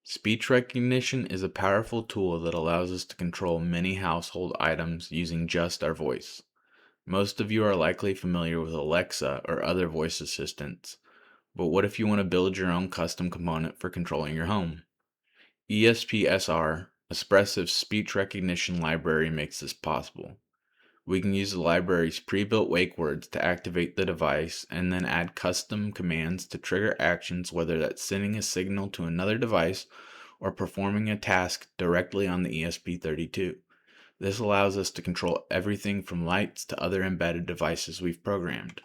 Speech recognition is a powerful tool that allows us to control many household items using just our voice. Most of you are likely familiar with Alexa or other voice assistants, but what if you want to build your own custom component for controlling your home? ESP-SR, Espressif's speech recognition library, makes this possible. We can use the library's pre-built wake words to activate the device and then add custom commands to trigger actions, whether that's sending a signal to another device or performing a task directly on the ESP32. This allows us to control everything from lights to other embedded devices we've programmed.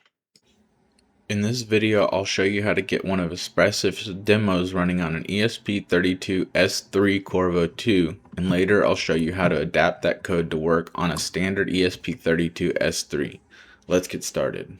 In this video, I'll show you how to get one of Espressif's demos running on an ESP32S3 Corvo 2, and later I'll show you how to adapt that code to work on a standard ESP32S3. Let's get started.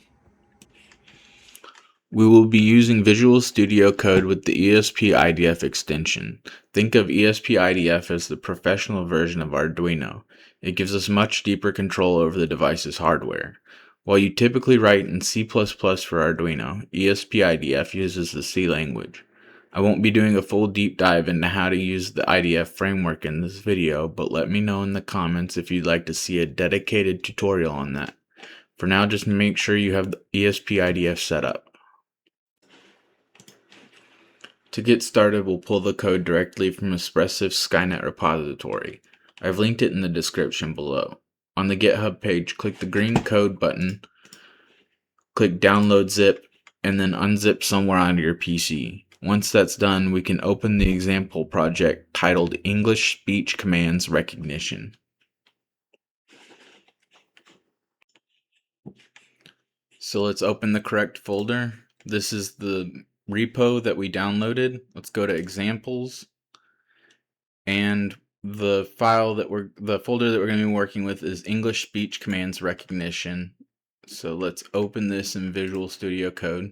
We will be using Visual Studio Code with the ESP IDF extension. Think of ESP IDF as the professional version of Arduino. It gives us much deeper control over the device's hardware. While you typically write in C++ for Arduino, ESP IDF uses the C language. I won't be doing a full deep dive into how to use the IDF framework in this video, but let me know in the comments if you'd like to see a dedicated tutorial on that. For now, just make sure you have the ESP IDF set up. To get started, we'll pull the code directly from Espressif's Skainet repository. I've linked it in the description below. On the GitHub page, click the green code button, click download zip, and then unzip somewhere on your PC. Once that's done, we can open the example project titled English Speech Commands Recognition. So let's open the correct folder. This is the repo that we downloaded. Let's go to examples, and the folder that we're going to be working with is English Speech Commands Recognition. So let's open this in Visual Studio Code.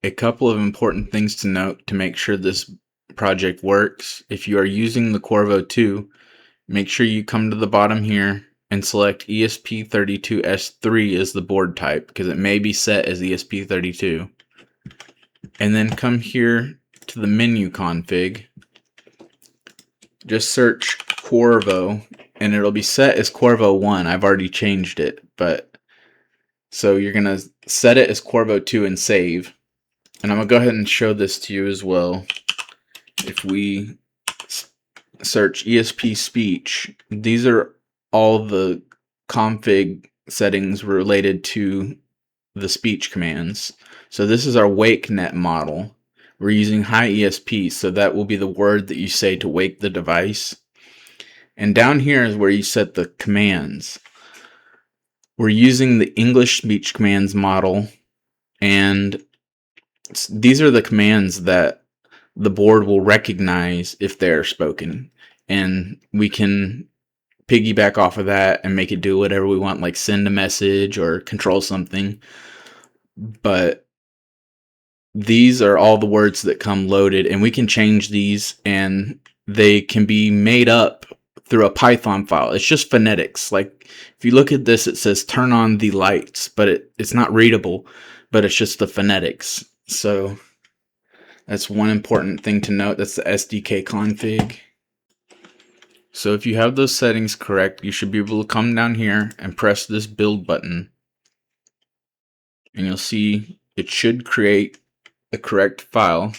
A couple of important things to note to make sure this project works. If you are using the Corvo 2, make sure you come to the bottom here and select ESP32S3 as the board type, because it may be set as ESP32. And then come here to the menu config. Just search Corvo, and it'll be set as Corvo 1. I've already changed it, but so you're going to set it as Corvo 2 and save. And I'm going to go ahead and show this to you as well. If we search ESP speech, these are all the config settings related to the speech commands. So this is our WakeNet model. We're using high ESP, so that will be the word that you say to wake the device. And down here is where you set the commands. We're using the English speech commands model, and these are the commands that the board will recognize if they're spoken. And we can piggyback off of that and make it do whatever we want, like send a message or control something. But these are all the words that come loaded, and we can change these, and they can be made up through a Python file. It's just phonetics. Like if you look at this, it says turn on the lights, but it's not readable, but it's just the phonetics. So that's one important thing to note. That's the SDK config. So if you have those settings correct, you should be able to come down here and press this build button, and you'll see it should create the correct file.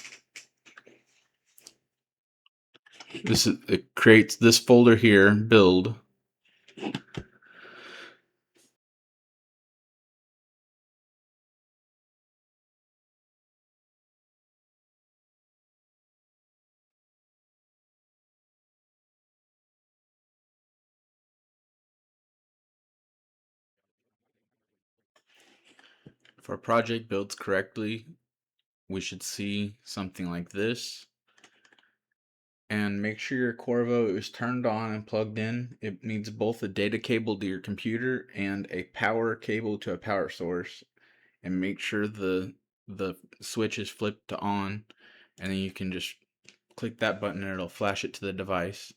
It creates this folder here, build. If our project builds correctly, we should see something like this. And make sure your Corvo is turned on and plugged in. It needs both a data cable to your computer and a power cable to a power source. And make sure the switch is flipped to on, and then you can just click that button and it'll flash it to the device.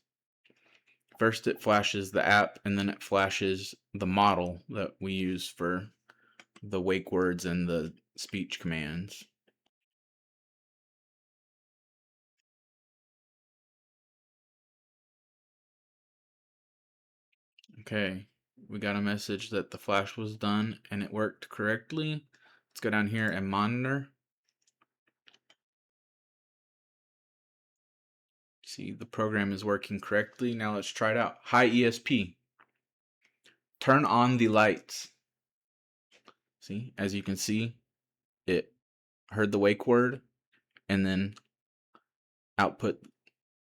First it flashes the app, and then it flashes the model that we use for the wake words and the speech commands. Okay, we got a message that the flash was done and it worked correctly. Let's go down here and monitor. See, the program is working correctly. Now let's try it out. Hi ESP, turn on the lights. See, as you can see, it heard the wake word and then output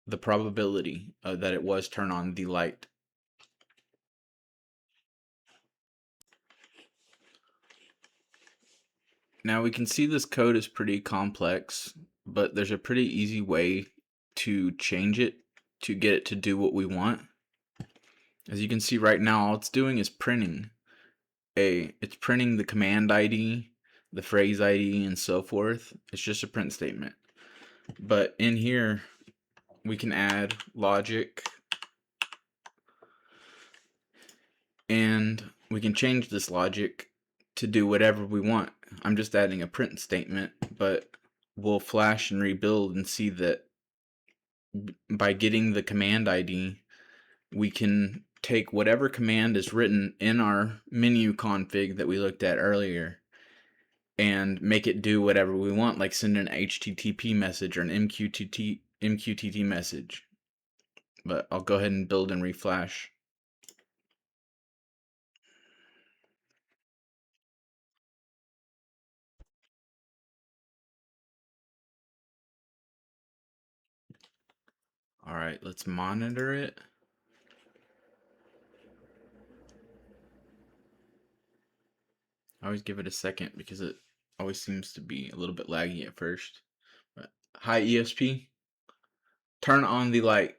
the probability that it was turn on the light. Now we can see this code is pretty complex, but there's a pretty easy way to change it to get it to do what we want. As you can see right now, all it's doing is printing it's printing the command ID, the phrase ID, and so forth. It's just a print statement. But in here, we can add logic, and we can change this logic to do whatever we want. I'm just adding a print statement, but we'll flash and rebuild and see that by getting the command ID, we can take whatever command is written in our menu config that we looked at earlier and make it do whatever we want, like send an HTTP message or an MQTT message. But I'll go ahead and build and reflash. All right, let's monitor it. I always give it a second because it always seems to be a little bit laggy at first. But hi ESP, turn on the light.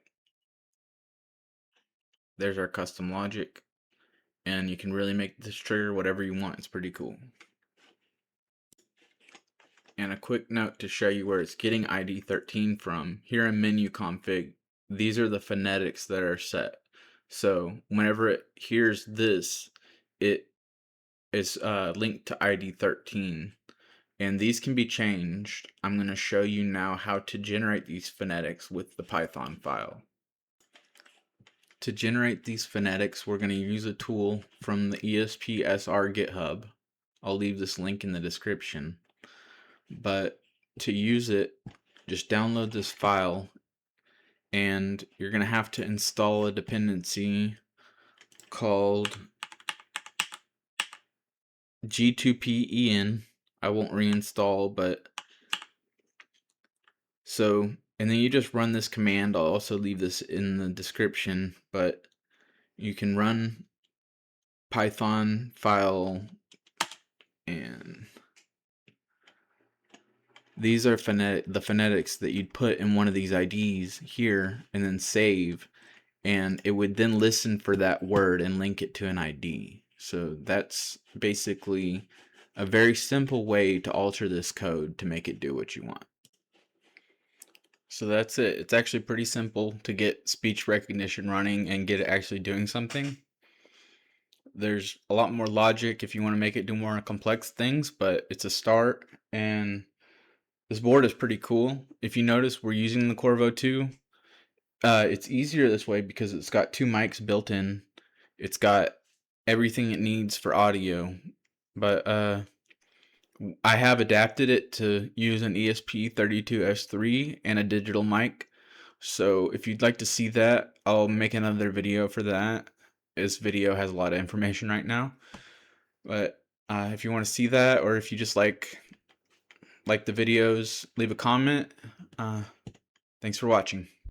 There's our custom logic, and you can really make this trigger whatever you want. It's pretty cool. And a quick note to show you where it's getting ID 13 from. Here in menu config, these are the phonetics that are set. So whenever it hears this, it is linked to ID 13. And these can be changed. I'm going to show you now how to generate these phonetics with the Python file. To generate these phonetics, we're going to use a tool from the ESP GitHub. I'll leave this link in the description. But to use it, just download this file, and you're going to have to install a dependency called G2PEN. I won't reinstall, but so, and then you just run this command. I'll also leave this in the description, but you can run Python file, and these are the phonetics that you'd put in one of these IDs here and then save, and it would then listen for that word and link it to an ID. So that's basically a very simple way to alter this code to make it do what you want. So that's it. It's actually pretty simple to get speech recognition running and get it actually doing something. There's a lot more logic if you want to make it do more complex things, but it's a start, and this board is pretty cool. If you notice, we're using the Qorvo 2. It's easier this way because it's got 2 mics built in. It's got everything it needs for audio, but I have adapted it to use an ESP32S3 and a digital mic. So if you'd like to see that, I'll make another video for that. This video has a lot of information right now. But if you want to see that, or if you just like the videos, leave a comment. Thanks for watching.